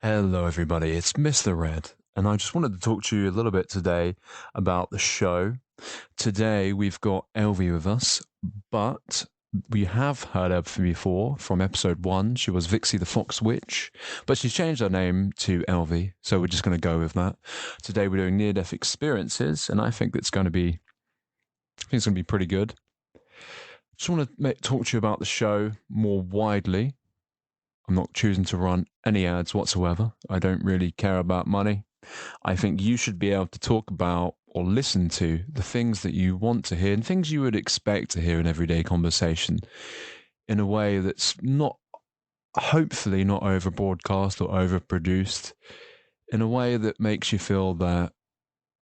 Hello, everybody. It's Mr. Red, and I just wanted to talk to you a little bit today about the show. Today, we've got Elvie with us, but we have heard Elvie before from episode 1. She was Vixie the Fox Witch, but she's changed her name to Elvie, so we're just going to go with that. Today, we're doing near-death experiences, and I think it's going to be pretty good. Just want to talk to you about the show more widely. I'm not choosing to run any ads whatsoever. I don't really care about money. I think you should be able to talk about or listen to the things that you want to hear and things you would expect to hear in everyday conversation in a way that's not, hopefully not over broadcast or over produced, in a way that makes you feel that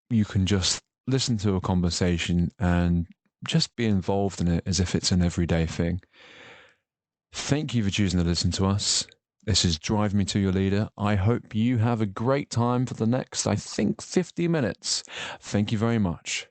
you can just listen to a conversation and just be involved in it as if it's an everyday thing. Thank you for choosing to listen to us. This is Drive Me to Your Leader. I hope you have a great time for the next, 50 minutes. Thank you very much.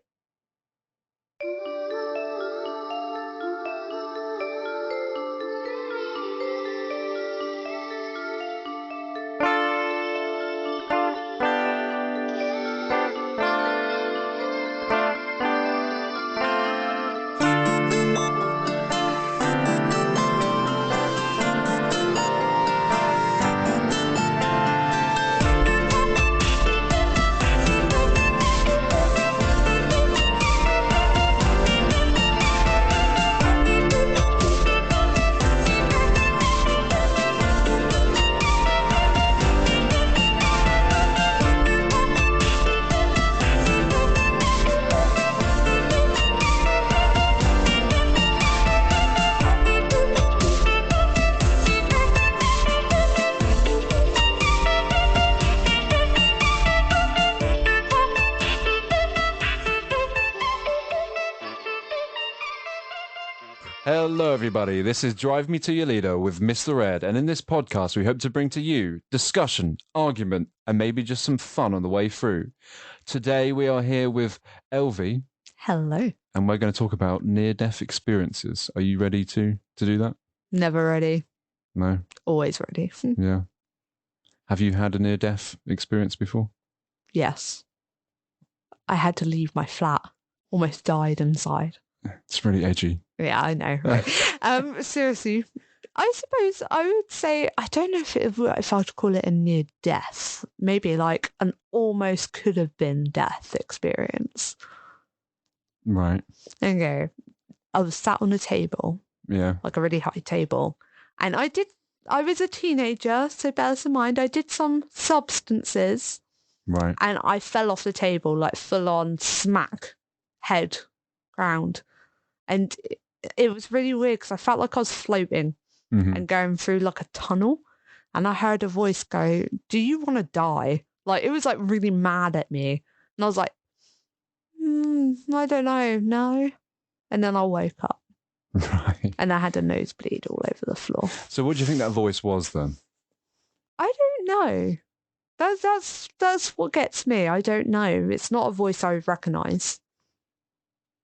Hello, everybody. This is Drive Me to Your Leader with Mr. Red, and in this podcast, we hope to bring to you discussion, argument, and maybe just some fun on the way through. Today, we are here with Elvie. Hello. And we're going to talk about near-death experiences. Are you ready to do that? Never ready. No? Always ready. Yeah. Have you had a near-death experience before? Yes. I had to leave my flat. Almost died inside. It's really edgy. Yeah, I know, right? Seriously, I suppose I would say, I don't know if I would call it a near death. Maybe like an almost could have been death experience. Right. Okay. I was sat on a table. Yeah. Like a really high table. And I was a teenager, so bear this in mind, I did some substances. Right. And I fell off the table, like full on smack, head, ground. And it was really weird because I felt like I was floating and going through like a tunnel. And I heard a voice go, "Do you want to die?" Like, it was like really mad at me. And I was like, I don't know, no. And then I woke up. Right. And I had a nosebleed all over the floor. So what do you think that voice was then? I don't know. That's what gets me. I don't know. It's not a voice I would recognise.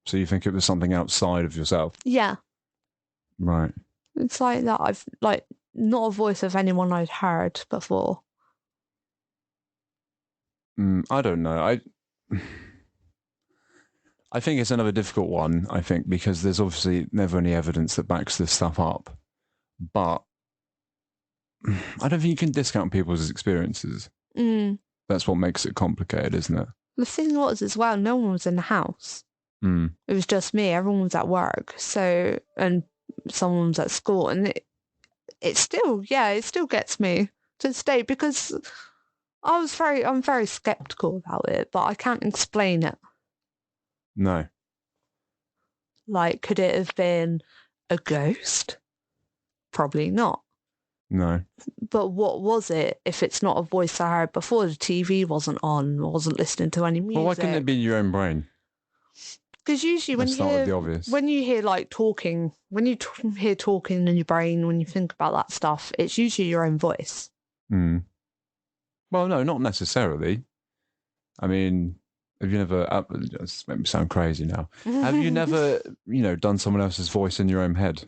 So you think it was something outside of yourself? Yeah. Right. It's like that. I've like not a voice of anyone I'd heard before. I don't know. I think it's another difficult one, I think, because there's obviously never any evidence that backs this stuff up. But I don't think you can discount people's experiences. That's what makes it complicated, isn't it? The thing was as well, no one was in the house. It was just me. Everyone was at work. So, and someone was at school. And it still gets me to this day because I'm very skeptical about it, but I can't explain it. No. Like, could it have been a ghost? Probably not. No. But what was it if it's not a voice I heard before? The TV wasn't on, I wasn't listening to any music. Well, why couldn't it be in your own brain? Because usually when you hear like talking, when you hear talking in your brain, when you think about that stuff, it's usually your own voice. Well, no, not necessarily. I mean, have you never, this makes me sound crazy now. Have you never, done someone else's voice in your own head?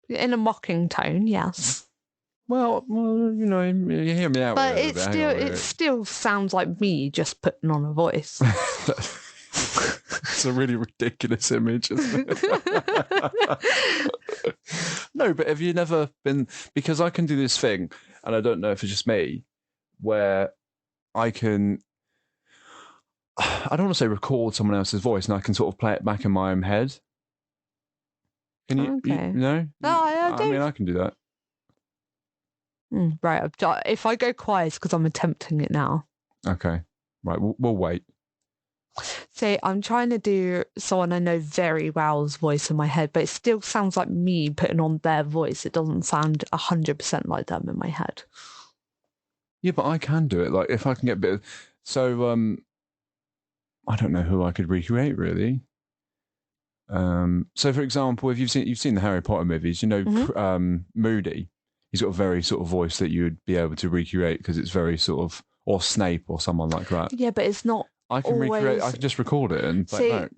In a mocking tone, yes. Well, you hear me out But here a bit. Hang on a it minute. still sounds like me just putting on a voice. It's a really ridiculous image, isn't it? No, but have you never been? Because I can do this thing, and I don't know if it's just me, where I can. I don't want to say record someone else's voice, and I can sort of play it back in my own head. Can you? Okay. No, I I don't. mean, I can do that. Right. If I go quiet, it's because I'm attempting it now. Okay, right. We'll wait. See, I'm trying to do someone I know very well's voice in my head, but it still sounds like me putting on their voice. It doesn't sound 100% like them in my head. Yeah, but I can do it. Like if I can get a bit. So I don't know who I could recreate really. So for example, if you've seen the Harry Potter movies, Moody. He's got a very sort of voice that you would be able to recreate because it's very sort of, or Snape or someone like that. Yeah, but it's not. I can recreate. I can just record it and play it back.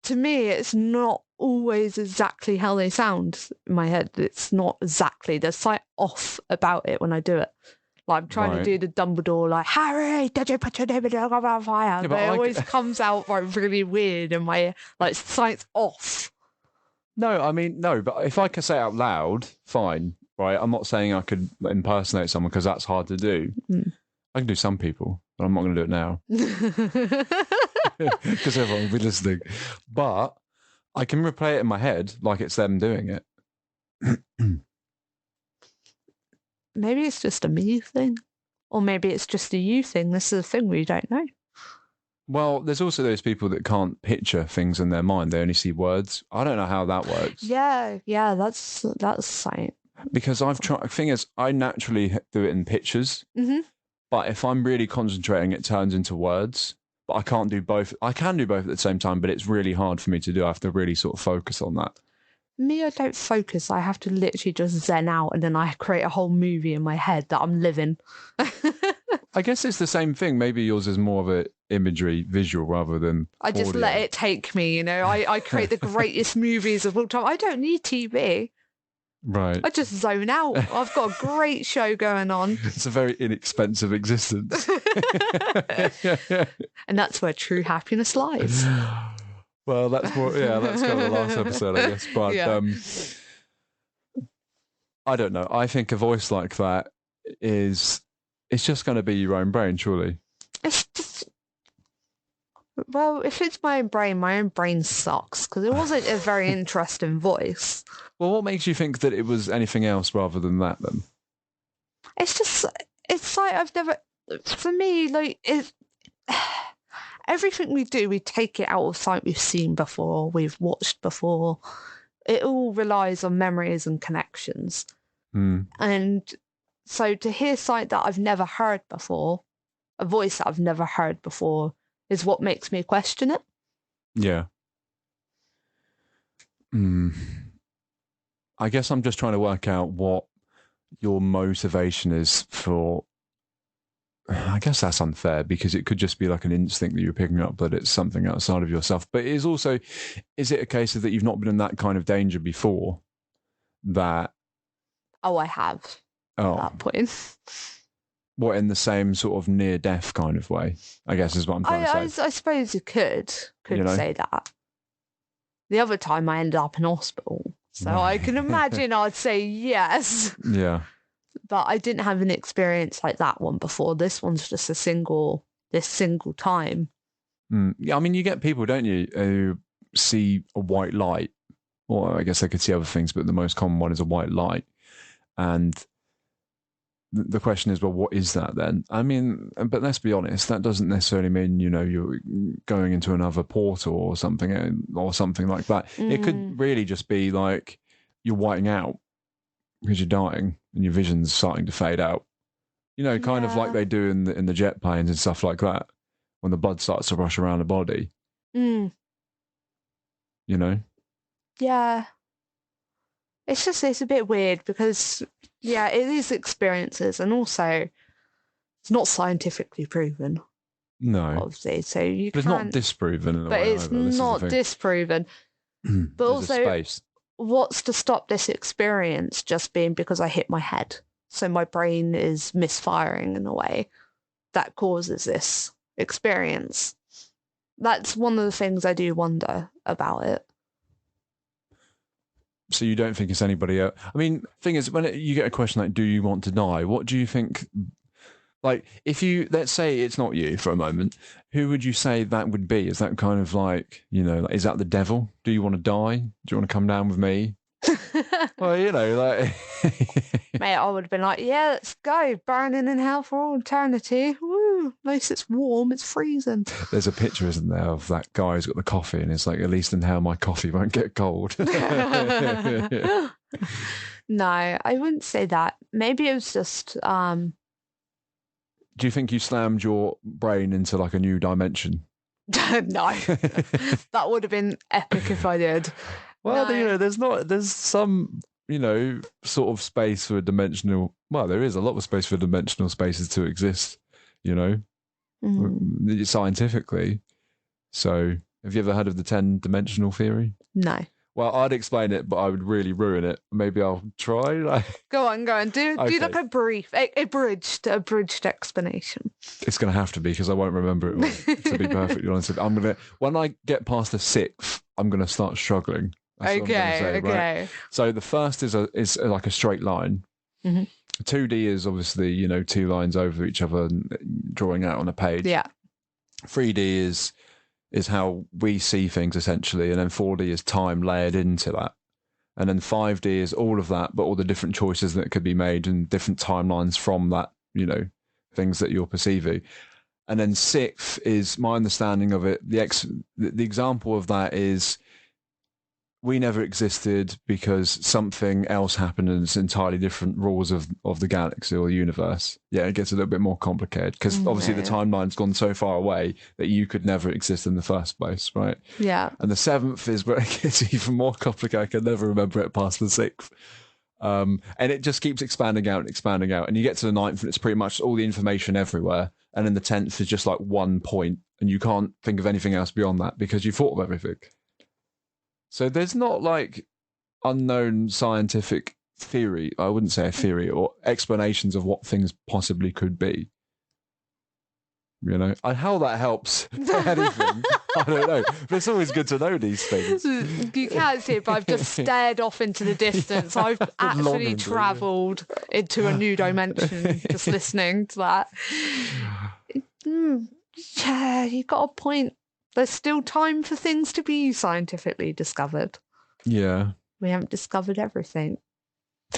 To me, it's not always exactly how they sound in my head. It's not exactly. There's something off about it when I do it. Like I'm trying to do the Dumbledore, like Harry, did you put your name in the fire? Yeah, but it always comes out like really weird, and my like something's off. No, I mean no, but if I can say it out loud, fine, right? I'm not saying I could impersonate someone because that's hard to do. I can do some people, but I'm not going to do it now because everyone will be listening. But I can replay it in my head like it's them doing it. Maybe it's just a me thing, or maybe it's just a you thing. This is a thing we don't know. Well, there's also those people that can't picture things in their mind; they only see words. I don't know how that works. Yeah, that's science. Because I've tried. The thing is, I naturally do it in pictures. But if I'm really concentrating, it turns into words. But I can't do both. I can do both at the same time, but it's really hard for me to do. I have to really sort of focus on that. Me, I don't focus. I have to literally just zen out, and then I create a whole movie in my head that I'm living. I guess it's the same thing. Maybe yours is more of a imagery, visual, rather than I just audio. let it take me, I create the greatest movies of all time. I don't need TV. Right. I just zone out. I've got a great show going on. It's a very inexpensive existence. And that's where true happiness lies. Well, that's more, that's kind of the last episode, I guess. But I don't know. I think a voice like that it's just going to be your own brain, surely. It's just, well, if it's my own brain sucks because it wasn't a very interesting voice. Well, what makes you think that it was anything else rather than that then? It's like I've never, for me, like, everything we do, we take it out of something we've seen before, we've watched before. It all relies on memories and connections. And so to hear something that I've never heard before, a voice that I've never heard before, is what makes me question it. Yeah. I guess I'm just trying to work out what your motivation is for. I guess that's unfair because it could just be like an instinct that you're picking up that it's something outside of yourself. But it is also, is it a case of that you've not been in that kind of danger before? That. Oh, I have. At that point. What, in the same sort of near-death kind of way, I guess is what I'm trying to say. I suppose you could say that. The other time I ended up in hospital. So I can imagine I'd say yes. Yeah. But I didn't have an experience like that one before. This one's just this single time. Yeah, I mean, you get people, don't you, who see a white light. Or I guess they could see other things, but the most common one is a white light. And the question is, well, what is that then? I mean, but let's be honest, that doesn't necessarily mean, you're going into another portal or something like that. It could really just be like you're whiting out because you're dying and your vision's starting to fade out. Kind of like they do in the jet planes and stuff like that when the blood starts to rush around the body. Yeah. It's a bit weird because, it is experiences and also it's not scientifically proven. No. Obviously, so you But it's not disproven in a way. But it's not disproven. But also, what's to stop this experience just being because I hit my head? so my brain is misfiring in a way that causes this experience. That's one of the things I do wonder about it. So you don't think it's anybody else? I mean, thing is, when you get a question like, do you want to die? What do you think? Like, if you, let's say it's not you for a moment, who would you say that would be? Is that kind of like, is that the devil? Do you want to die? Do you want to come down with me? Well, like... Mate, I would have been like, yeah, let's go. Burning in hell for all eternity. Woo, at least it's warm, it's freezing. There's a picture, isn't there, of that guy who's got the coffee, and it's like, at least in hell my coffee won't get cold. No, I wouldn't say that. Maybe it was just... Do you think you slammed your brain into like a new dimension? No. That would have been epic if I did. Well, no. There's some, sort of space for dimensional, well, there is a lot of space for dimensional spaces to exist, scientifically. So have you ever heard of the 10-dimensional theory? No. Well, I'd explain it, but I would really ruin it. Maybe I'll try. Go on. Do like a brief, abridged explanation. It's going to have to be because I won't remember it all, to be perfectly honest. When I get past the 6th, I'm going to start struggling. That's okay. Right? So the first is like a straight line. Mm-hmm. 2D is obviously, 2 lines over each other and drawing out on a page. Yeah. 3D is how we see things essentially, and then 4D is time layered into that. And then 5D is all of that, but all the different choices that could be made and different timelines from that, things that you're perceiving. And then 6th is my understanding of it. The example of that is we never existed because something else happened and it's entirely different rules of the galaxy or the universe. Yeah, it gets a little bit more complicated because obviously the timeline's gone so far away that you could never exist in the first place, right? Yeah. And the 7th is where it gets even more complicated. I can never remember it past the 6th. And it just keeps expanding out and expanding out. And you get to the 9th and it's pretty much all the information everywhere. And then the 10th is just like one point and you can't think of anything else beyond that because you've thought of everything. So there's not like unknown scientific theory, I wouldn't say a theory, or explanations of what things possibly could be. And how that helps anything, I don't know. But it's always good to know these things. You can't see it, but I've just stared off into the distance. I've actually travelled into a new dimension just listening to that. Yeah, you got a point. There's still time for things to be scientifically discovered. Yeah. We haven't discovered everything.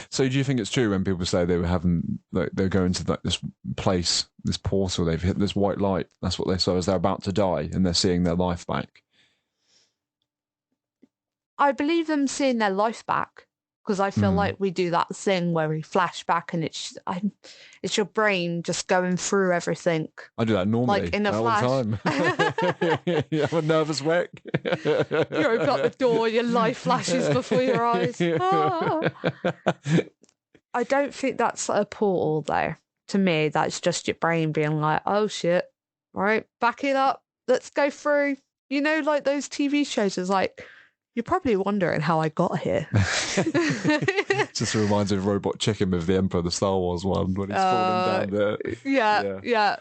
So do you think it's true when people say they were having, like, they're going to this place, this portal, they've hit this white light, that's what they saw, as they're about to die and they're seeing their life back? I believe them seeing their life back because I feel like we do that thing where we flash back and it's your brain just going through everything. I do that normally, like in a all flash. The time. You have a nervous wreck. You open up the door, your life flashes before your eyes. Ah. I don't think that's a portal though. To me, that's just your brain being like, oh shit, all right, back it up, let's go through. Like those TV shows is like, you're probably wondering how I got here. Just reminds me of Robot Chicken with the Emperor, the Star Wars one, when he's falling down there. Yeah.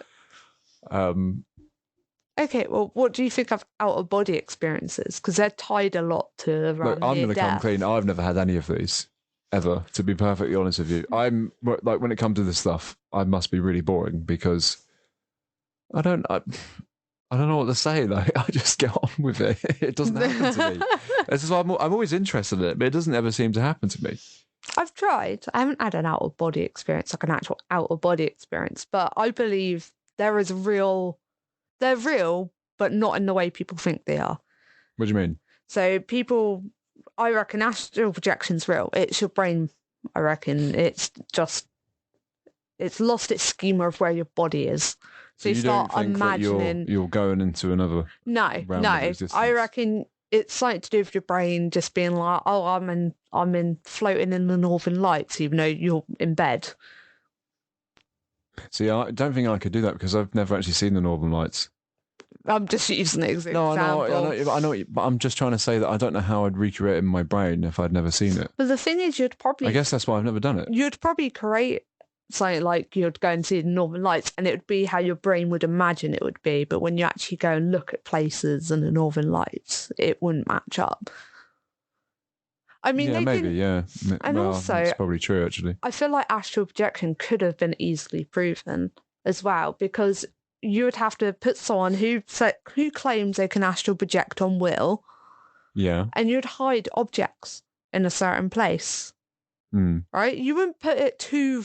Okay, well, what do you think of out-of-body experiences? Because they're tied a lot to around I'm going to come death. clean. I've never had any of these, ever, to be perfectly honest with you. I'm, like, when it comes to this stuff, I must be really boring because I don't know what to say. Like, I just get on with it. It doesn't happen to me. This is why I'm always interested in it, but it doesn't ever seem to happen to me. I've tried. I haven't had an out-of-body experience, like an actual out-of-body experience, but I believe they're real, but not in the way people think they are. What do you mean? So I reckon astral projection's real. It's your brain, I reckon. It's lost its schema of where your body is. So you start imagining you're going into another realm of existence. I reckon it's something to do with your brain just being like, oh, I'm in floating in the Northern Lights, even though you're in bed. See, I don't think I could do that because I've never actually seen the Northern Lights. I'm just using it as an example. I know, but I'm just trying to say that I don't know how I'd recreate it in my brain if I'd never seen it. But the thing is, I guess that's why I've never done it. You'd probably create something like you'd go and see the Northern Lights, and it would be how your brain would imagine it would be. But when you actually go and look at places and the Northern Lights, it wouldn't match up. I mean, yeah, maybe, yeah. And Well, also, that's probably true, actually. I feel like astral projection could have been easily proven as well, because you would have to put someone who claims they can astral project on will, Yeah. and you'd hide objects in a certain place, right? You wouldn't put it too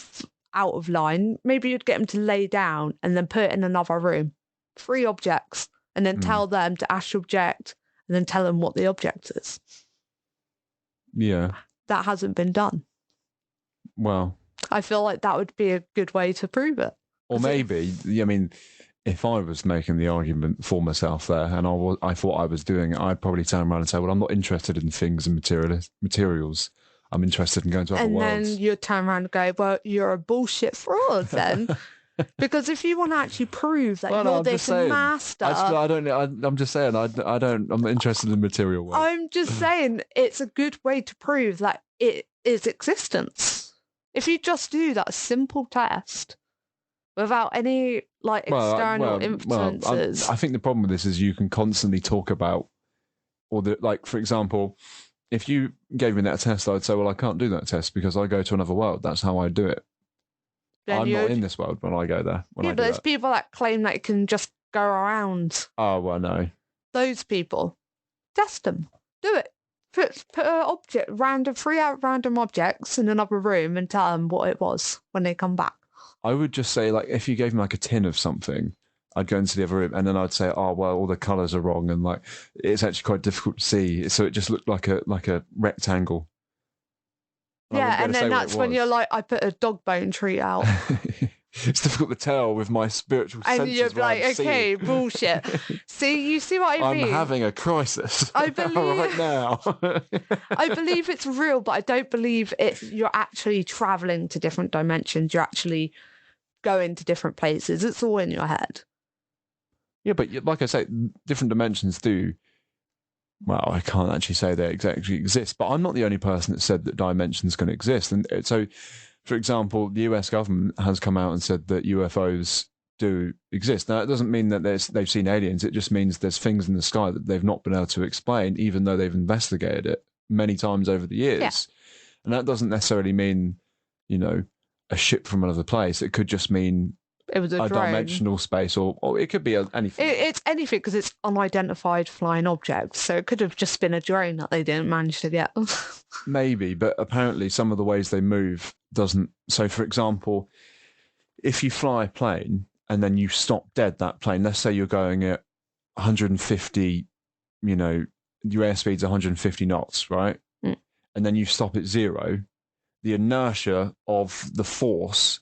out of line. Maybe you'd get them to lay down and then put it in another room, 3 objects, and then tell them to astral project, and then tell them what the object is. Yeah. That hasn't been done. Well, I feel like that would be a good way to prove it. Or maybe, I mean, if I was making the argument for myself there and I thought I was doing it, I'd probably turn around and say, well, I'm not interested in things and materials. I'm interested in going to other worlds. And then you'd turn around and go, well, you're a bullshit fraud then. Because if you want to actually prove that you're this master... I'm just saying, I'm not interested in the material world. I'm just saying it's a good way to prove that it is existence. If you just do that simple test without any external influences. I think the problem with this is you can constantly talk about, for example, if you gave me that test, I'd say, well, I can't do that test because I go to another world. That's how I do it. I'm not in this world when I go there. But there's people that claim that it can just go around. Oh, well, no. Those people. Test them. Do it. Put three random objects in another room and tell them what it was when they come back. I would just say, if you gave me a tin of something, I'd go into the other room and then I'd say, oh, well, all the colours are wrong and it's actually quite difficult to see. So it just looked like a rectangle. And then that's when you're like, I put a dog bone tree out. It's difficult to tell with my spiritual senses. And you're like, okay, bullshit. You see what I mean? I'm having a crisis I believe, right now. I believe it's real, but I don't believe you're actually travelling to different dimensions. You're actually going to different places. It's all in your head. Yeah, but like I say, different dimensions do. Well, I can't actually say they exactly exist, but I'm not the only person that said that dimensions can exist. And so, for example, the US government has come out and said that UFOs do exist. Now, it doesn't mean that they've seen aliens. It just means there's things in the sky that they've not been able to explain, even though they've investigated it many times over the years. Yeah. And that doesn't necessarily mean, a ship from another place. It could just mean it was a dimensional space, or it could be anything. It's anything because it's unidentified flying objects. So it could have just been a drone that they didn't manage to get. Maybe, but apparently some of the ways they move doesn't. So, for example, if you fly a plane and then you stop dead that plane, let's say you're going at 150, your airspeed's 150 knots, right? Mm. And then you stop at 0, the inertia of the force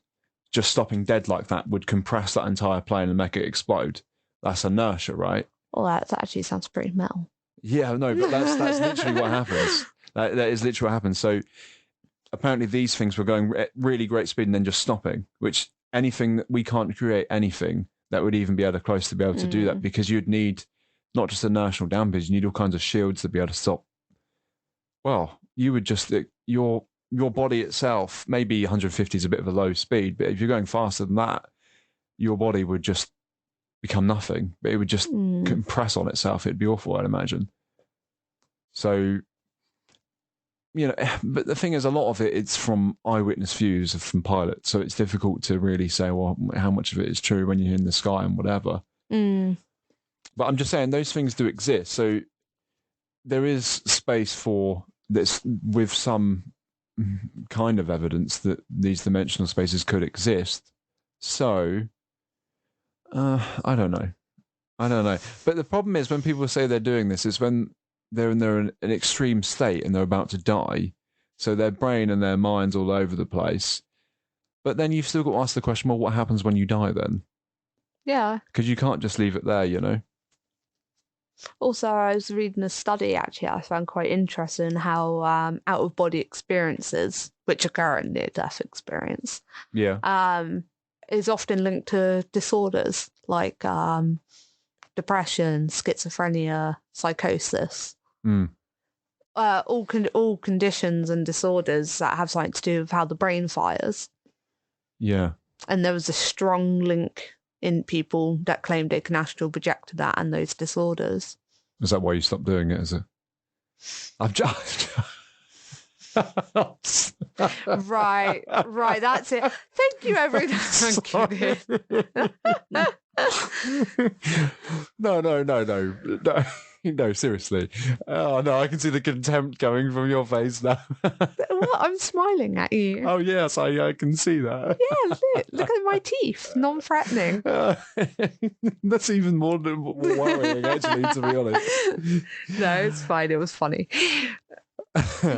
just stopping dead like that would compress that entire plane and make it explode. That's inertia, right? Well, that actually sounds pretty metal. Yeah, no, but that's literally what happens. That is literally what happens. So apparently these things were going at really great speed and then just stopping, which anything that we can't create anything that would even be able to close to be able to do that, because you'd need not just inertial dampers, you need all kinds of shields to be able to stop. Well, you would just, your body itself, maybe 150 is a bit of a low speed, but if you're going faster than that, your body would just become nothing. But it would just compress on itself. It'd be awful, I'd imagine. So, but the thing is, a lot of it's from eyewitness views from pilots. So it's difficult to really say, well, how much of it is true when you're in the sky and whatever. But I'm just saying those things do exist. So there is space for this with some kind of evidence that these dimensional spaces could exist. So, I don't know. But the problem is when people say they're doing this is when they're in an extreme state and they're about to die. So their brain and their mind's all over the place. But then you've still got to ask the question, well, what happens when you die then? Yeah. Because you can't just leave it there, Also, I was reading a study, actually, I found quite interesting how out-of-body experiences, which occur in near-death experience, is often linked to disorders like depression, schizophrenia, psychosis. All conditions and disorders that have something to do with how the brain fires. Yeah. And there was a strong link in people that claimed they can astral project to that and those disorders. Is that why you stopped doing it? Is it? I've just. Right, that's it. Thank you, everyone. I'm kidding. No. No, seriously. Oh, no, I can see the contempt coming from your face now. What? I'm smiling at you. Oh, yes, I can see that. Yeah, look at my teeth. Non-threatening. That's even more worrying, actually, to be honest. No, it's fine. It was funny.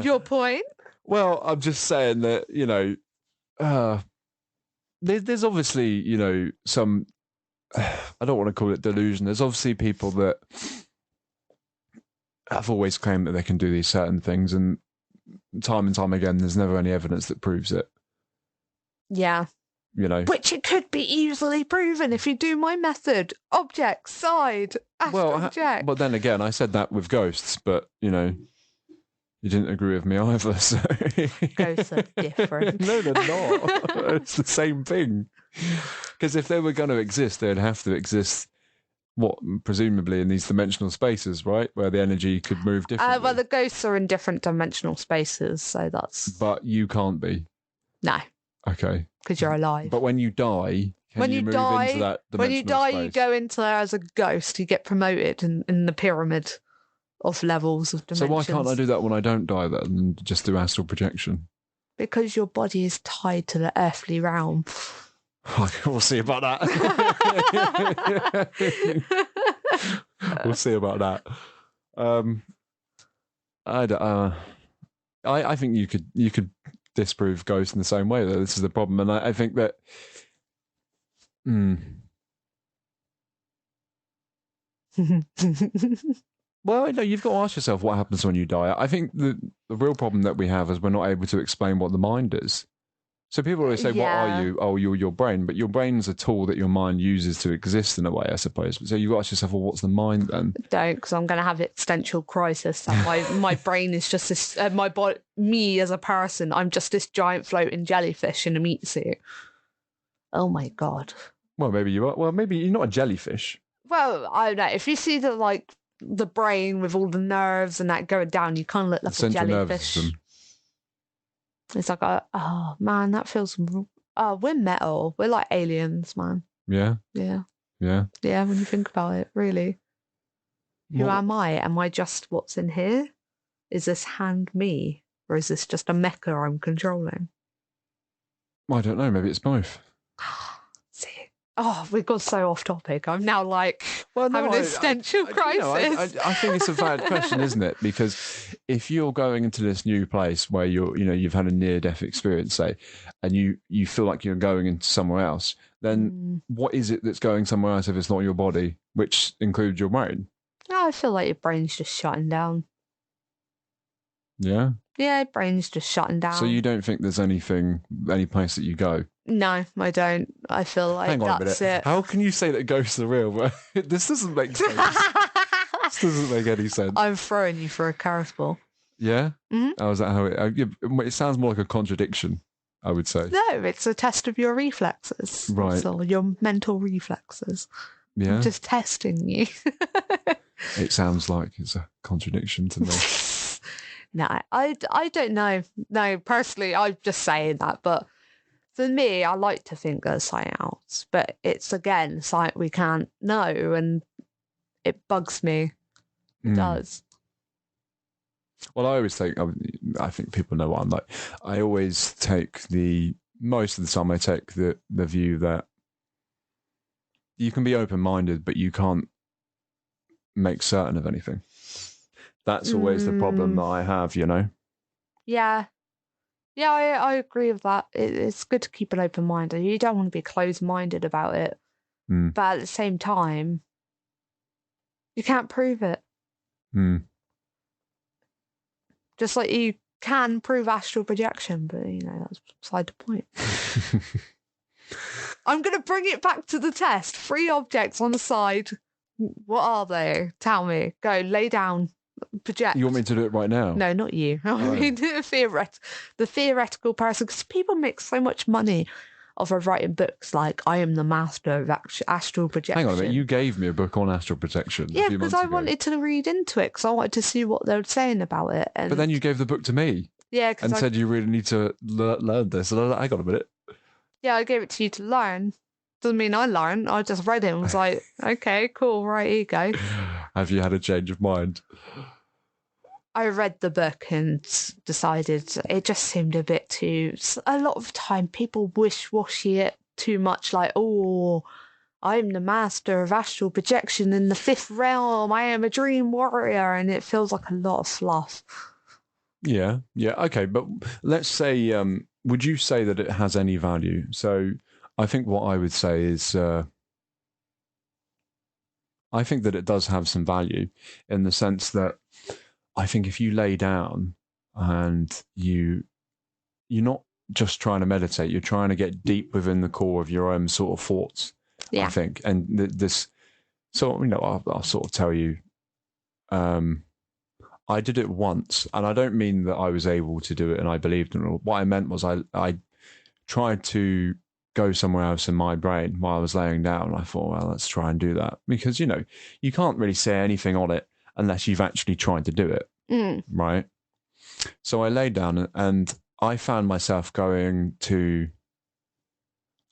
Your point? Well, I'm just saying that, there's obviously, some, I don't want to call it delusion. There's obviously people that have always claimed that they can do these certain things, and time again, there's never any evidence that proves it. Yeah. Which it could be easily proven if you do my method. Object, side, astral project. But then again, I said that with ghosts, but, you didn't agree with me either. So. Ghosts are different. No, they're not. It's the same thing. Because if they were going to exist, they'd have to exist, presumably in these dimensional spaces, right? Where the energy could move differently. Well, the ghosts are in different dimensional spaces, so that's... But you can't be. No. Okay. Because you're alive. But when you die, when you move into that dimensional when you die, space? You go into there as a ghost. You get promoted in the pyramid of levels of dimensions. So why can't I do that when I don't die then and just do astral projection? Because your body is tied to the earthly realm. We'll see about that. We'll see about that. I think you could disprove ghosts in the same way, though. This is the problem, and I think that. Well, no, you've got to ask yourself what happens when you die. I think the real problem that we have is we're not able to explain what the mind is. So people always say, what are you? Oh, you're your brain. But your brain's a tool that your mind uses to exist in a way, I suppose. So you've got to ask yourself, well, what's the mind then? Don't, because I'm going to have existential crisis. That my brain is just this, my body, me as a person, I'm just this giant floating jellyfish in a meat suit. Oh my God. Well, maybe you are. Well, maybe you're not a jellyfish. Well, I don't know. If you see the brain with all the nerves and that going down, you kind of look like a jellyfish. It's like, oh man, that feels. Oh, we're metal. We're like aliens, man. Yeah. Yeah. Yeah. Yeah. When you think about it, really, who am I? Am I just what's in here? Is this hand me, or is this just a mecha I'm controlling? I don't know. Maybe it's both. See. Oh, we've gone so off topic. I'm now having an existential crisis. I think it's a valid question, isn't it? Because if you're going into this new place where you've had a near-death experience, say, and you feel like you're going into somewhere else, then what is it that's going somewhere else if it's not your body, which includes your brain? I feel like your brain's just shutting down. Yeah? Yeah, your brain's just shutting down. So you don't think there's any place that you go? No, I don't. I feel like Hang on that's a minute. it. How can you say that ghosts are real? This doesn't make sense. This doesn't make any sense. I'm throwing you for a curveball. Yeah? Mm-hmm. Oh, is that how it sounds more like a contradiction, I would say. No, it's a test of your reflexes. Right. So your mental reflexes. Yeah. I'm just testing you. It sounds like it's a contradiction to me. No, I don't know. No, personally, I'm just saying that. But for me, I like to think there's something else. But it's, again, something we can't know. And it bugs me. It does. Well, I always take, I think people know what I'm like. I always take most of the time I take the view that you can be open-minded, but you can't make certain of anything. That's always the problem that I have, Yeah. Yeah, I agree with that. It's good to keep an open mind. You don't want to be closed-minded about it. But at the same time, you can't prove it. Just like you can prove astral projection, but, that's beside the point. I'm going to bring it back to the test. 3 objects on the side. What are they? Tell me. Go, lay down. Project. You want me to do it right now? No, not you. I mean, the theoretical person, because people make so much money of her writing books like I Am the Master of Astral Projection. Hang on a minute, you gave me a book on astral projection. Yeah, a few because months I ago. wanted to read into it because I wanted to see what they were saying about it. And But then you gave the book to me. Yeah, and said you really need to learn this. And I was like, hang on a minute. Yeah, I gave it to you to learn. Doesn't mean I learned. I just read it and was like, okay, cool, right, here you go. Have you had a change of mind? I read the book and decided it just seemed a bit too... A lot of time people wish-washy it too much, like, oh, I'm the master of astral projection in the 5th realm. I am a dream warrior. And it feels like a lot of fluff. Yeah, okay. But let's say, would you say that it has any value? So I think what I would say is... I think that it does have some value in the sense that I think if you lay down and you're not just trying to meditate, you're trying to get deep within the core of your own sort of thoughts, I think. And this, so, I'll sort of tell you, I did it once, and I don't mean that I was able to do it and I believed in it. What I meant was I tried to go somewhere else in my brain while I was laying down. I thought, well, let's try and do that. Because, you can't really say anything on it unless you've actually tried to do it, right? So I laid down and I found myself going to,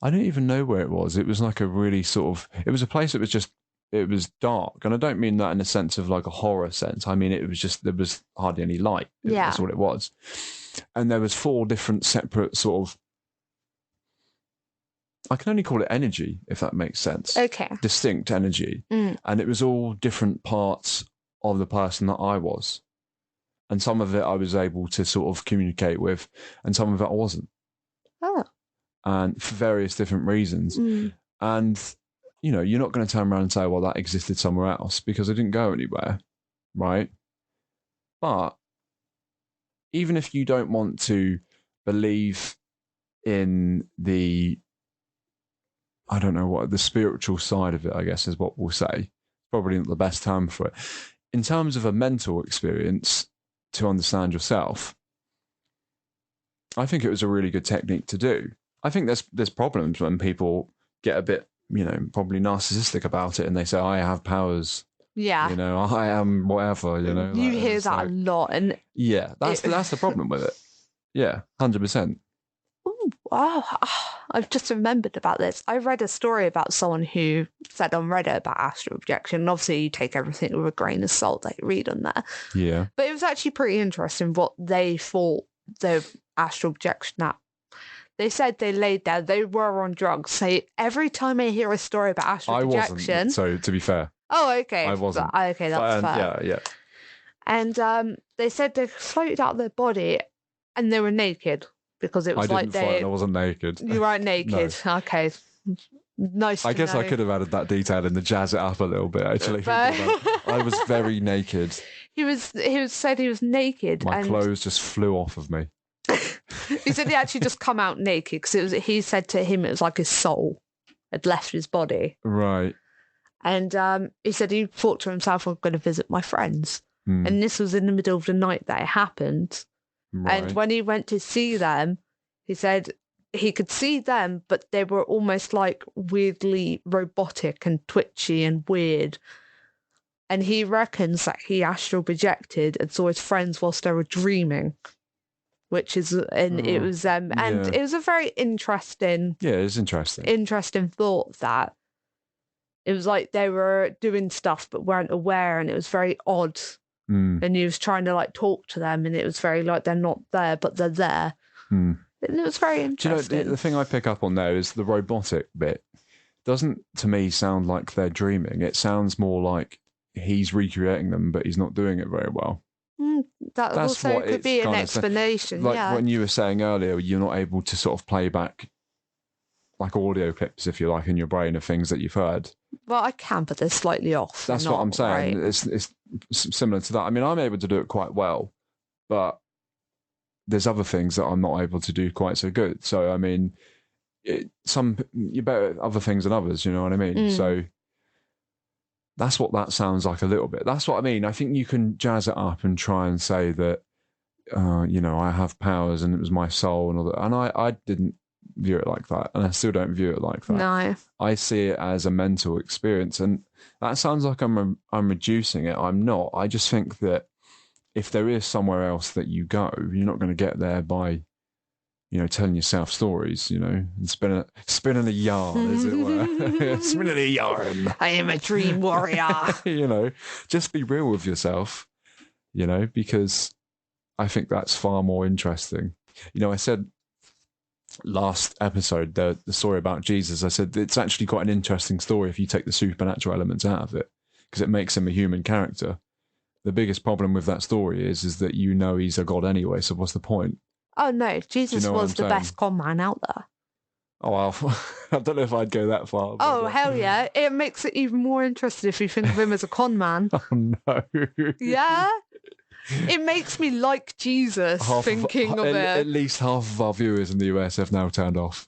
I don't even know where it was. It was like a really sort of, it was a place that was just, it was dark. And I don't mean that in a sense of like a horror sense. I mean, it was just, there was hardly any light. That's what it was. And there was 4 different separate sort of, I can only call it energy, if that makes sense. Okay. Distinct energy. And it was all different parts of the person that I was. And some of it I was able to sort of communicate with, and some of it I wasn't. Oh. And for various different reasons. And, you're not going to turn around and say, well, that existed somewhere else, because it didn't go anywhere, right? But even if you don't want to believe in the, I don't know what, the spiritual side of it, I guess is what we'll say. Probably not the best term for it. In terms of a mental experience to understand yourself, I think it was a really good technique to do. I think there's problems when people get a bit, probably narcissistic about it and they say, I have powers. Yeah. I am whatever, You hear that a lot. And yeah, that's the problem with it. Yeah, 100%. Wow, I've just remembered about this. I read a story about someone who said on Reddit about astral projection. And obviously, you take everything with a grain of salt that you read on there. Yeah. But it was actually pretty interesting what they thought the astral projection at. They said they laid there, they were on drugs. So every time I hear a story about astral projection... I wasn't, so to be fair. Oh, okay. I wasn't. Okay, that's fair. Yeah. And they said they floated out of their body and they were naked. Because it was I wasn't naked. You weren't naked. No. Okay. Nice. I guess know. I could have added that detail in to jazz it up a little bit, actually. But... I was very naked. He said he was naked. My clothes just flew off of me. He said he actually just come out naked because he said to him it was like his soul had left his body. Right. And he said he thought to himself, I'm going to visit my friends. And this was in the middle of the night that it happened. Right. And when he went to see them, he said he could see them, but they were almost like weirdly robotic and twitchy and weird. And he reckons that he astral projected and saw his friends whilst they were dreaming, which is, and it was, and it was a very interesting. Yeah, it's interesting. Interesting thought that it was like they were doing stuff but weren't aware, and it was very odd. And he was trying to like talk to them, and it was very like they're not there, but they're there. And it was very interesting. Do you know, the thing I pick up on there is the robotic bit. Doesn't to me sound like they're dreaming. It sounds more like he's recreating them, but he's not doing it very well. That also could be an explanation. Like when you were saying earlier, you're not able to sort of play back like audio clips, if you like, in your brain of things that you've heard. Well, I can, but they're slightly off. That's what I'm saying. Right. It's similar to that. I mean, I'm able to do it quite well, but there's other things that I'm not able to do quite so good. So, I mean, you're better at other things than others, you know what I mean? So that's what that sounds like a little bit. That's what I mean. I think you can jazz it up and try and say that, I have powers and it was my soul and all that. And I didn't view it like that, and I still don't view it like that. No. I see it as a mental experience, and that sounds like I'm reducing it. I'm not. I just think that if there is somewhere else that you go, you're not going to get there by, telling yourself stories, and spinning a yarn, as it were. Spinning a yarn. I am a dream warrior. Just be real with yourself, because I think that's far more interesting. I said last episode, the story about Jesus, I said it's actually quite an interesting story if you take the supernatural elements out of it, because it makes him a human character. The biggest problem with that story is that he's a god anyway, so what's the point? Oh no, Jesus was the best con man out there. Oh, well, I don't know if I'd go that far. Oh, hell yeah. It makes it even more interesting if you think of him as a con man. Oh, no. Yeah? It makes me like Jesus thinking of it. At least half of our viewers in the US have now turned off.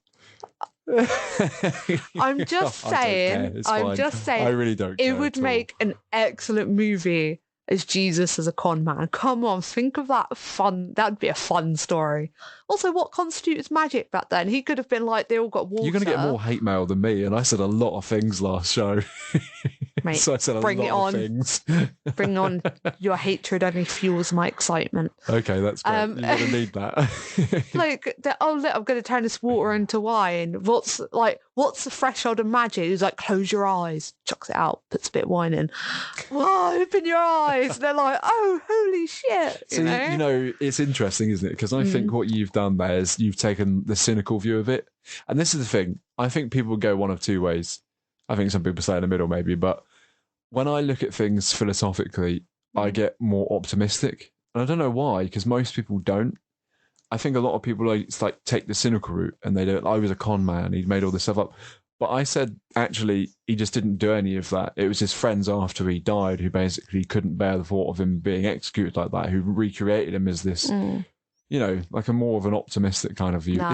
I'm just saying. I really don't care. It would make an excellent movie as Jesus as a con man. Come on, think of that fun. That'd be a fun story. Also, what constitutes magic back then? He could have been like, they all got water. You're going to get more hate mail than me, and I said a lot of things last show. Mate, so I said a bring lot it on. Of things. Bring on. Your hatred only fuels my excitement. Okay, that's great. You're going to need that. Look, I'm going to turn this water into wine. What's the threshold of magic? He's like, close your eyes. Chucks it out, puts a bit of wine in. Whoa, open your eyes. They're like, oh, holy shit. It's interesting, isn't it? Because I think what you've done there is you've taken the cynical view of it. And this is the thing. I think people go one of two ways. I think some people stay in the middle maybe, but when I look at things philosophically, I get more optimistic. And I don't know why, because most people don't. I think a lot of people take the cynical route and they don't. I was a con man. He made all this stuff up. But I said, actually, he just didn't do any of that. It was his friends after he died who basically couldn't bear the thought of him being executed like that, who recreated him as this, like a more of an optimistic kind of view. No,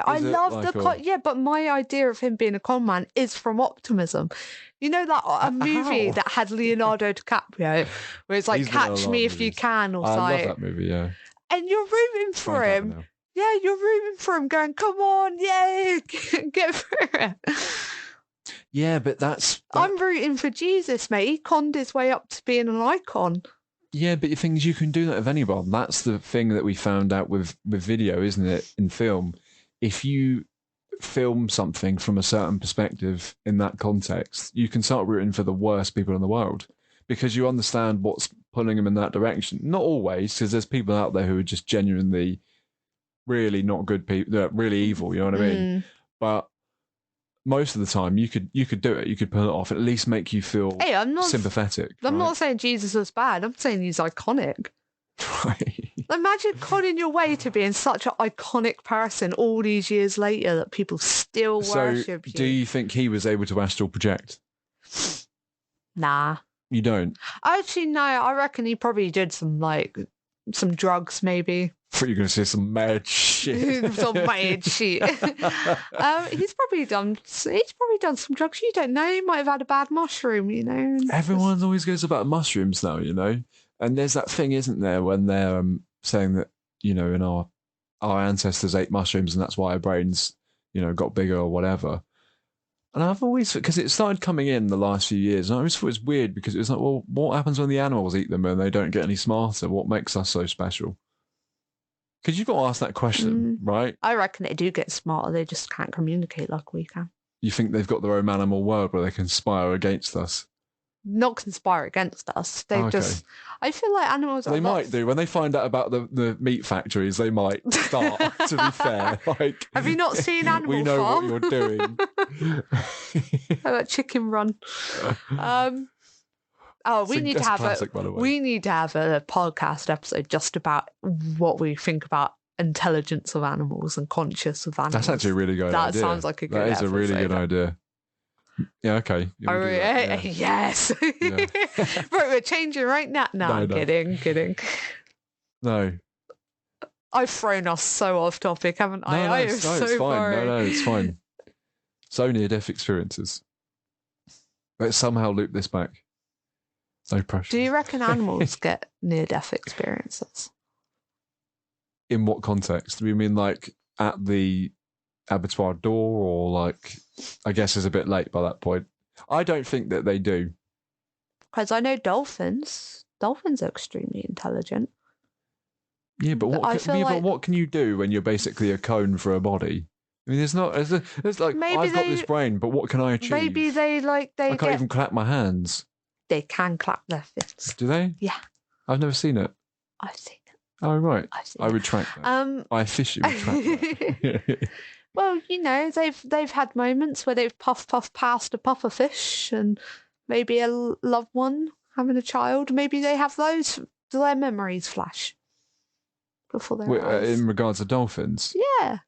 I love yeah, but my idea of him being a con man is from optimism. You know that a movie that had Leonardo DiCaprio, where it's like, catch me if you can, or something. I love that movie, yeah. And you're rooting for him. Yeah, you're rooting for him, going, come on, yay, get through it. Yeah, but I'm rooting for Jesus, mate. He conned his way up to being an icon. Yeah, but the thing is, you can do that with anyone. That's the thing that we found out with video, isn't it, in film? If you film something from a certain perspective in that context, you can start rooting for the worst people in the world because you understand what's pulling them in that direction. Not always, because there's people out there who are just genuinely really not good people, they're really evil, you know what I mean? But most of the time you could do it, you could pull it off, at least make you feel sympathetic. I'm not saying Jesus was bad, I'm saying he's iconic. Right. Imagine conning your way to being such an iconic person all these years later that people still worship you. Do you think he was able to astral project? Nah. You don't? Actually, no, I reckon he probably did some drugs, maybe. I thought you were going to say some mad shit. Some mad shit. He's probably done some drugs. You don't know. He might have had a bad mushroom, Everyone always goes about mushrooms now, And there's that thing, isn't there, when they're saying that, in our ancestors ate mushrooms and that's why our brains, got bigger or whatever. And I've always, because it started coming in the last few years, and I always thought it was weird because it was like, well, what happens when the animals eat them and they don't get any smarter? What makes us so special? Because you've got to ask that question, right? I reckon they do get smarter. They just can't communicate like we can. You think they've got their own animal world where they conspire against us? Not conspire against us. Just. I feel like animals. They might do when they find out about the meat factories. They might start. To be fair, have you not seen Animal We know Farm? what you're doing. How about Chicken Run? We need to have a podcast episode just about what we think about intelligence of animals and conscious of animals. That's actually a really good idea. That sounds like a good. That is a really good idea. Yeah, okay. Yes. Yeah. Right, we're changing right now. No, I'm kidding. No. I've thrown us so off topic, haven't I? It's fine. No, it's fine. So near-death experiences. Let's somehow loop this back. No pressure. Do you reckon animals get near-death experiences? In what context? Do you mean like at the abattoir door, or like, I guess it's a bit late by that point. I don't think that they do. Because I know dolphins. Dolphins are extremely intelligent. Yeah, but what can you do when you're basically a cone for a body? I mean, there's like, I've got this brain, but what can I achieve? Maybe I can't even clap my hands. They can clap their fists. Do they? Yeah. I've never seen it. I've seen it. Oh, right. I retract that. I officially retract that. Well, they've had moments where they've puff past a puffer fish, and maybe a loved one having a child. Maybe they have those. Do their memories flash before their eyes? In regards to dolphins? Yeah.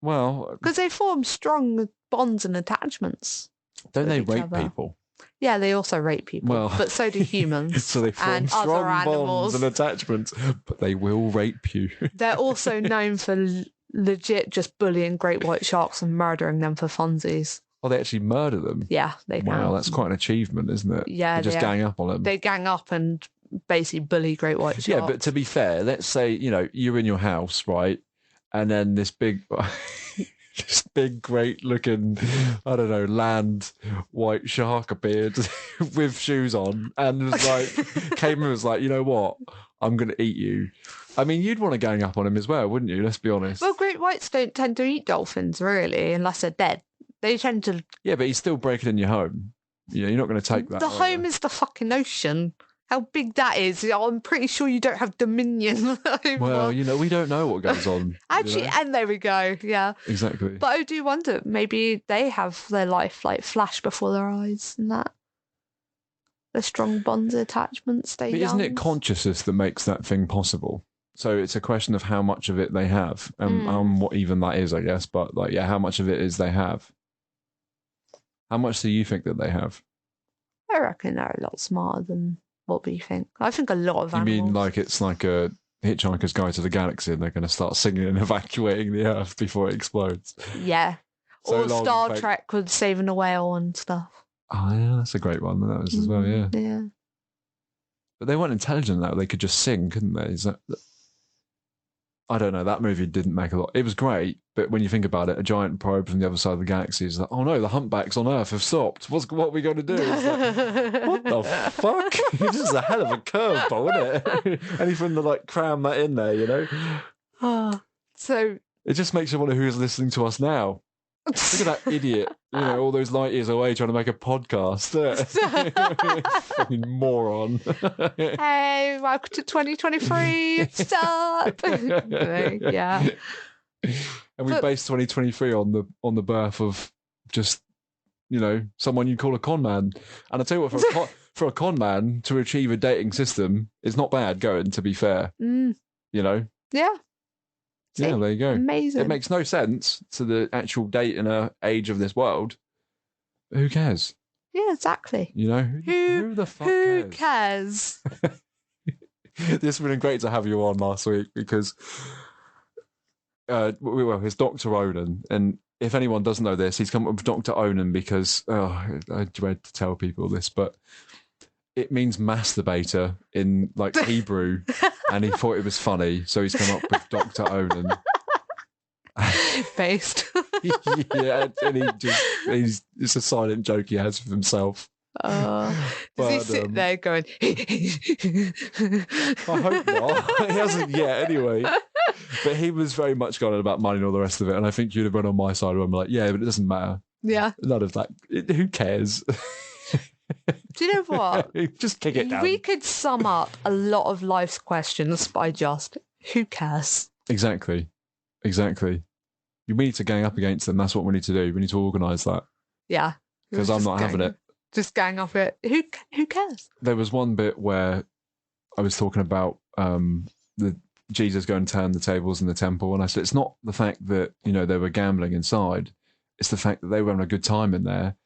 Well, because they form strong bonds and attachments. Don't they rape people? Yeah, they also rape people, but so do humans. So they form strong bonds and attachments, but they will rape you. They're also known for legit just bullying great white sharks and murdering them for funsies. Oh, they actually murder them? Yeah, they can. Wow, that's quite an achievement, isn't it? Yeah, they just gang up on them. They gang up and basically bully great white sharks. Yeah, but to be fair, let's say, you're in your house, right? And then this big... this big, great-looking, I don't know, land white shark appeared with shoes on and was like, came and was like, you know what? I'm going to eat you. I mean, you'd want to gang up on him as well, wouldn't you? Let's be honest. Well, great whites don't tend to eat dolphins, really, unless they're dead. They tend to... Yeah, but he's still breaking in your home. You're not going to take that. The home is the fucking ocean. How big that is, I'm pretty sure you don't have dominion over. Well, we don't know what goes on. Actually, and there we go, yeah. Exactly. But I do wonder, maybe they have their life like flash before their eyes and that. The strong bonds, attachments, but isn't it consciousness that makes that thing possible? So it's a question of how much of it they have, and what even that is, I guess. But how much of it is they have? How much do you think that they have? I reckon they're a lot smarter than what we think. I think a lot of animals. You mean like it's like a Hitchhiker's Guide to the Galaxy and they're going to start singing and evacuating the Earth before it explodes? Yeah. Or Star Trek with saving a whale and stuff. Oh, yeah, that's a great one. That was as well, yeah. Yeah. But they weren't intelligent, though. They could just sing, couldn't they? I don't know. That movie didn't make a lot. It was great, but when you think about it, a giant probe from the other side of the galaxy is like, oh no, the humpbacks on Earth have stopped. What are we going to do? It's like, what the fuck? This is a hell of a curveball, isn't it? And he's going to cram that in there, So it just makes you wonder who's listening to us now. Look at that idiot, all those light years away trying to make a podcast. Fucking moron. Hey, welcome to 2023. Stop. Yeah. And we based 2023 on the birth of just, someone you call a con man. And I tell you what, for a con man to achieve a dating system, it's not bad going, to be fair. Yeah. Yeah, there you go. Amazing. It makes no sense to the actual date and age of this world. But who cares? Yeah, exactly. Who the fuck cares? Who cares? This has been great to have you on last week because, it's Dr. Onan. And if anyone doesn't know this, he's come up with Dr. Onan because, I dread to tell people this, but it means masturbator in Hebrew, and he thought it was funny, so he's come up with Dr. Onan. Based. Yeah, and it's a silent joke he has with himself. Does he sit there going? I hope not. He hasn't yet, anyway. But he was very much going on about money and all the rest of it, and I think you'd have been on my side where I'm like, yeah, but it doesn't matter. Yeah. None of that. Who cares? Do you know what? Just kick it down. We could sum up a lot of life's questions by just, who cares? Exactly. We need to gang up against them. That's what we need to do. We need to organise that. Yeah. Because I'm not having it. Just gang up it. Who cares? There was one bit where I was talking about the Jesus going to turn the tables in the temple, and I said it's not the fact that they were gambling inside; it's the fact that they were having a good time in there,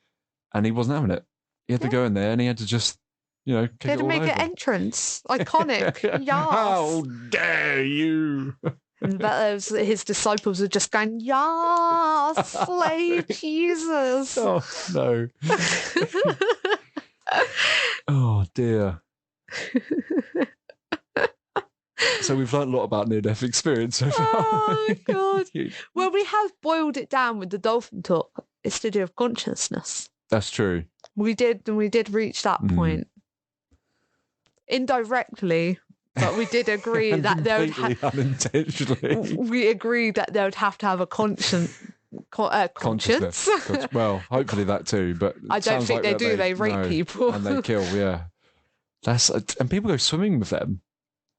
and he wasn't having it. He had to go in there, and he had to just kick it all over. He had to make an entrance, iconic. Yes. How dare you! And that was, his disciples are just going, "Yes, slay Jesus." Oh no! Oh dear. So we've learned a lot about near-death experience so far. Oh, God. Well, we have boiled it down with the dolphin talk. It's to do with consciousness. That's true. We did reach that point. Indirectly, but we did agree that there would unintentionally. We agreed that they would have to have a conscience. Well, hopefully that too, but I don't think they do. They rape people and they kill. Yeah, and people go swimming with them.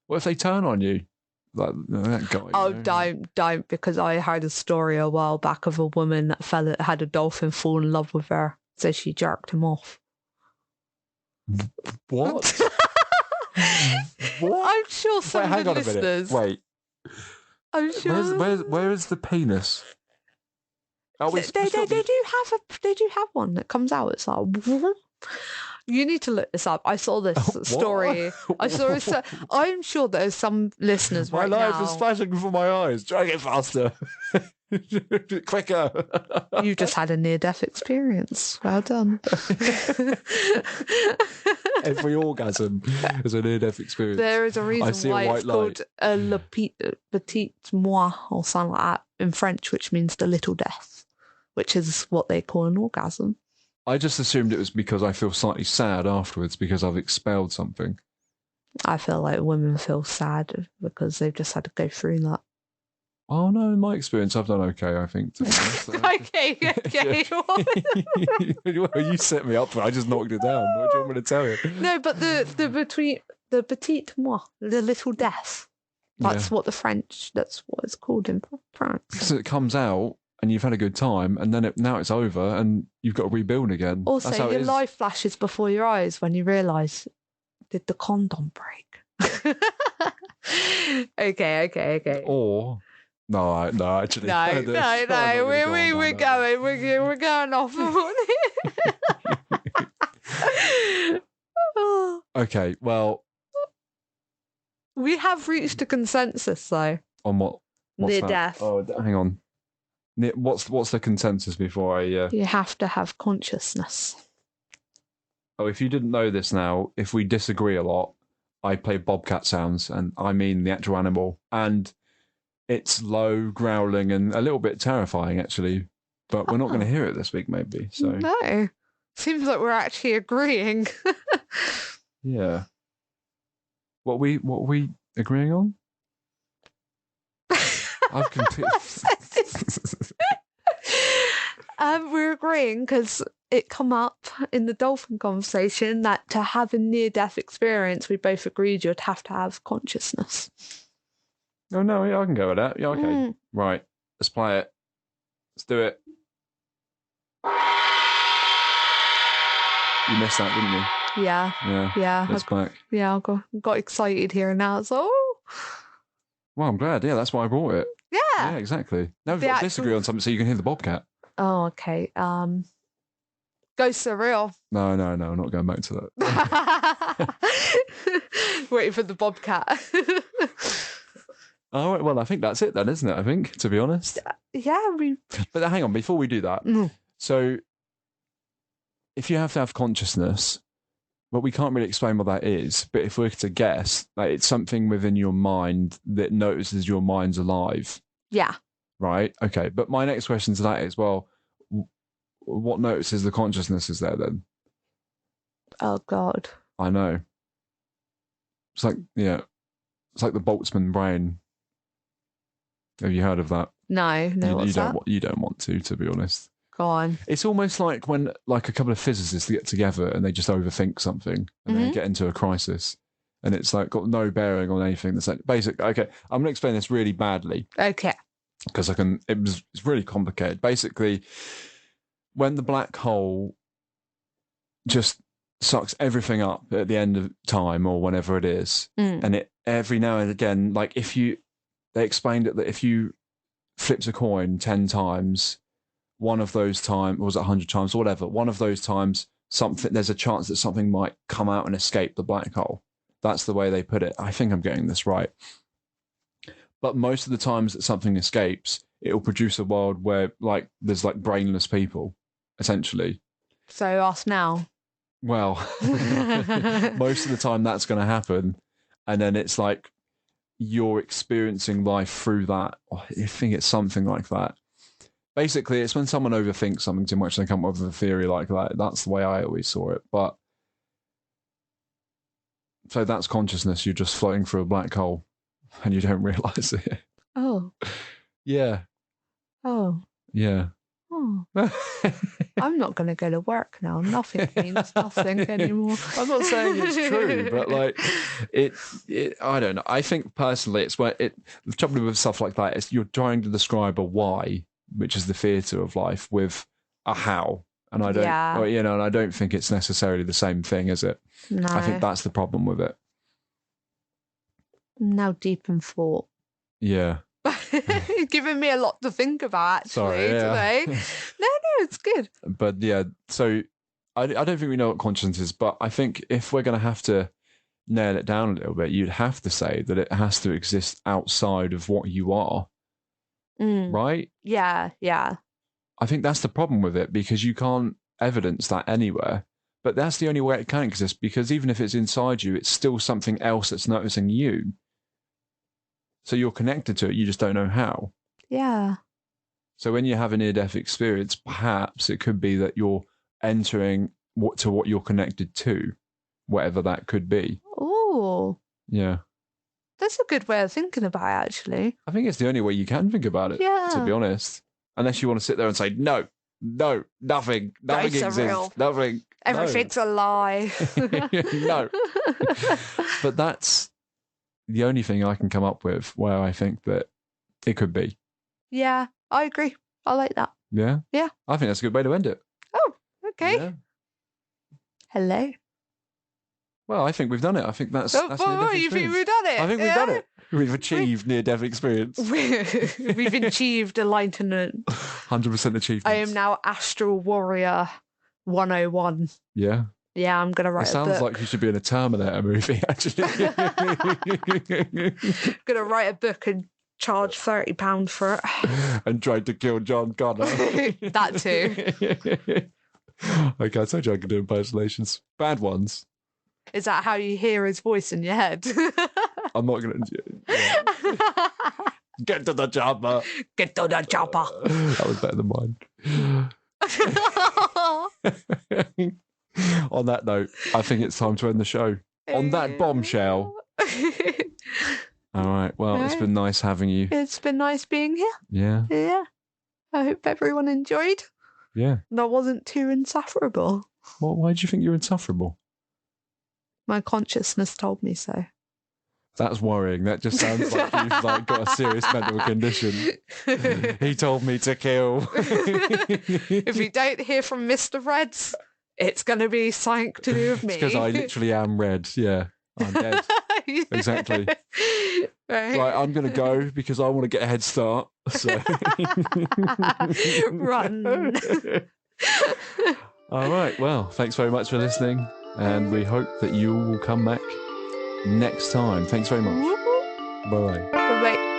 What if they turn on you? Like that guy. Oh, don't, because I heard a story a while back of a woman that had a dolphin fall in love with her, so she jerked him off. What? What? I'm sure some of the listeners. Wait. I'm sure. Where is the penis? Oh, they do have one that comes out. It's like. You need to look this up. I saw this story. I'm sure there's some listeners right now. My life is flashing before my eyes. Drag it faster. Quicker. You just had a near-death experience. Well done. Every orgasm is a near-death experience. There is a reason why it's called le petit moi or something like that in French, which means the little death, which is what they call an orgasm. I just assumed it was because I feel slightly sad afterwards because I've expelled something. I feel like women feel sad because they've just had to go through that. Oh no, in my experience, I've done okay, I think. To be honest. Okay. Well, you set me up for it. I just knocked it down. What do you want me to tell you? No, but the petit moi, the little death. That's what that's what it's called in France. So it comes out and you've had a good time, and then now it's over, and you've got to rebuild again. Also, your life flashes before your eyes when you realise, did the condom break? Okay. Or no, actually, no. We're going off. Okay, well, we have reached a consensus though. On what? Near death. Oh, hang on. What's the consensus before I? You have to have consciousness. Oh, if you didn't know this now, if we disagree a lot, I play bobcat sounds, and I mean the actual animal, and it's low, growling, and a little bit terrifying actually. But we're not going to hear it this week, maybe. So no, seems like we're actually agreeing. Yeah. What are we agreeing on? I've completely. We're agreeing because it come up in the dolphin conversation that to have a near-death experience, we both agreed you'd have to have consciousness. Oh no, yeah, I can go with that. Yeah, okay. Right, let's play it. Let's do it. You missed that, didn't you? Yeah. It's back. Yeah, I got excited here and now. So, well, I'm glad. Yeah, that's why I brought it. Yeah, exactly. Now we've got to disagree on something so you can hear the bobcat. Oh, okay. Ghosts are real. No, I'm not going back to that. Waiting for the bobcat. Oh, well, I think that's it then, isn't it? I think, to be honest. Yeah, But hang on, before we do that. So, if you have to have consciousness, well, we can't really explain what that is. But if we're to guess, like, it's something within your mind that notices your mind's alive. Yeah. Right? Okay. But my next question to that is, well, what notices the consciousness is there then? Oh, God. I know. It's like, it's like the Boltzmann brain. Have you heard of that? No, what's that? You don't want to be honest. Go on. It's almost like when like a couple of physicists get together and they just overthink something and then get into a crisis. And it's like got no bearing on anything. That's like basic. Okay, I'm going to explain this really badly. Okay. Because it's really complicated. Basically, when the black hole just sucks everything up at the end of time or whenever it is, and it every now and again, like they explained it that if you flipped a coin 10 times, one of those times, or was it 100 times, or whatever, one of those times, there's a chance that something might come out and escape the black hole. That's the way they put it. I think I'm getting this right. But most of the times that something escapes, it will produce a world where like there's like brainless people, essentially. So us now. Well, most of the time that's going to happen. And then it's like you're experiencing life through that. I think it's something like that. Basically, it's when someone overthinks something too much and they come up with a theory like that. That's the way I always saw it. But so that's consciousness. You're just floating through a black hole and you don't realize it. Oh. Yeah. Oh. Yeah. Oh. I'm not going to go to work now. Nothing means nothing anymore. I'm not saying it's true, but like it I don't know. I think personally it's where the trouble with stuff like that is you're trying to describe a why, which is the theatre of life, with a how. And I don't and I don't think it's necessarily the same thing, is it? No. I think that's the problem with it. I'm now deep in thought. Yeah. You're giving me a lot to think about, actually, today. No, it's good. But yeah, so I don't think we know what consciousness is, but I think if we're going to have to nail it down a little bit, you'd have to say that it has to exist outside of what you are. Right? Yeah. I think that's the problem with it, because you can't evidence that anywhere. But that's the only way it can exist, because even if it's inside you, it's still something else that's noticing you. So you're connected to it, you just don't know how. Yeah. So when you have a near-death experience, perhaps it could be that you're entering what you're connected to, whatever that could be. Oh. Yeah. That's a good way of thinking about it, actually. I think it's the only way you can think about it, to be honest. Unless you want to sit there and say, no, nothing exists. Real. Nothing. Everything's a lie. No. But that's the only thing I can come up with where I think that it could be. Yeah, I agree. I like that. Yeah? Yeah. I think that's a good way to end it. Oh, okay. Yeah. Hello. Well, I think we've done it. I think that's you think we've done it? I think we've done it. We've achieved near-death experience. We've achieved enlightenment. 100% achievement. I am now Astral Warrior 101. Yeah. Yeah, I'm going to write a book. It sounds like you should be in a Terminator movie, actually. Going to write a book and charge £30 for it. And tried to kill John Connor. That too. Okay, I told you I could do impersonations. Bad ones. Is that how you hear his voice in your head? I'm not going to... Yeah. Get to the chopper. Get to the chopper. That was better than mine. On that note, I think it's time to end the show. On that bombshell. All right. Well, It's been nice having you. It's been nice being here. Yeah. Yeah. I hope everyone enjoyed. Yeah. And I wasn't too insufferable. Why do you think you're insufferable? My consciousness told me so. That's worrying. That just sounds like you've got a serious mental condition. He told me to kill. If you don't hear from Mr. Reds, it's going to be something to do with me. It's because I literally am red. Yeah, I'm dead. Exactly. Right, I'm going to go because I want to get a head start. So. Run. All right. Well, thanks very much for listening. And we hope that you will come back next time. Thanks very much. Bye-bye. Bye-bye.